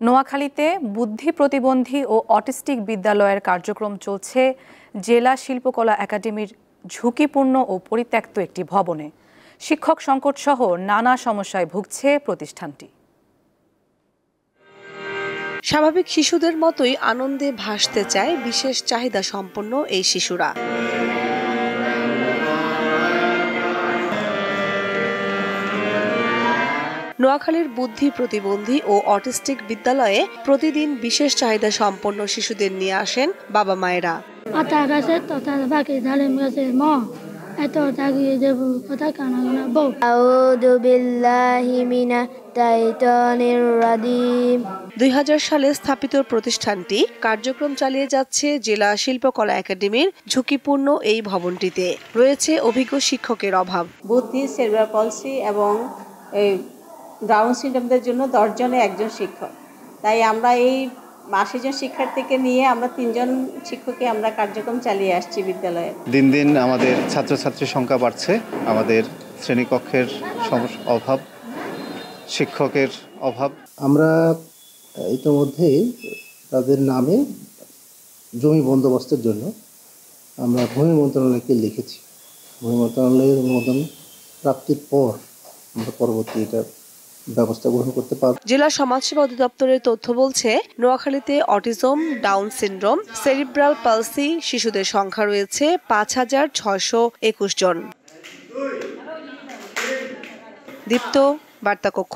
নোয়াখালীতে বুদ্ধি প্রতিবন্ধী ও অটিস্টিক বিদ্যালয়ের কার্যক্রম চলছে জেলা শিল্পকলা একাডেমির ঝুঁকিপূর্ণ ও পরিত্যক্ত একটি ভবনে। শিক্ষক সংকট সহ নানা সমস্যায় ভুগছে প্রতিষ্ঠানটি। স্বাভাবিক শিশুদের মতোই আনন্দে ভাসতে চায় বিশেষ চাহিদা সম্পন্ন এই শিশুরা। নোয়াখালীর বুদ্ধি প্রতিবন্ধী ও অটিস্টিক বিদ্যালয়ে প্রতিদিন বিশেষ চাহিদা সম্পন্ন শিশুদের নিয়ে আসেন বাবা মায়েরা। আউযু বিল্লাহি মিনাশ শাইতানির রাজিম। 2000 সালে স্থাপিত প্রতিষ্ঠানটি কার্যক্রম চালিয়ে যাচ্ছে জেলা শিল্পকলা একাডেমির ঝুঁকিপূর্ণ এই ভবনটিতে। রয়েছে অভিজ্ঞ শিক্ষকের অভাব। বুদ্ধি, সেরেব্রাল পলসি এবং ডাউন সিনড্রোমদের জন্য 10 জনে একজন শিক্ষক। তাই আমরা এই 80 জন শিক্ষার্থীকে নিয়ে আমরা 3 জন শিক্ষককে আমরা কার্যক্রম চালিয়ে আসছি বিদ্যালয়ে। দিন দিন আমাদের ছাত্রছাত্রীর সংখ্যা বাড়ছে, আমাদের শ্রেণীকক্ষের অভাব, শিক্ষকের অভাব। আমরা ইতিমধ্যে তাদের নামে জমি বন্দোবস্তের জন্য আমরা ভূমি মন্ত্রণালয়কে লিখেছি। ভূমি মন্ত্রণালয়ের অনুমোদন প্রাপ্তির পর আমরা পরবর্তী এটা ব্যবস্থা গ্রহণ করতে পারব। জেলা সমাজসেবা অধিদপ্তরের তথ্য বলছে, নোয়াখালীতে autism, down syndrome, cerebral palsy শিশুদের সংখ্যা রয়েছে 5621 জন। দীপ্ত, বার্তা কক্ষ।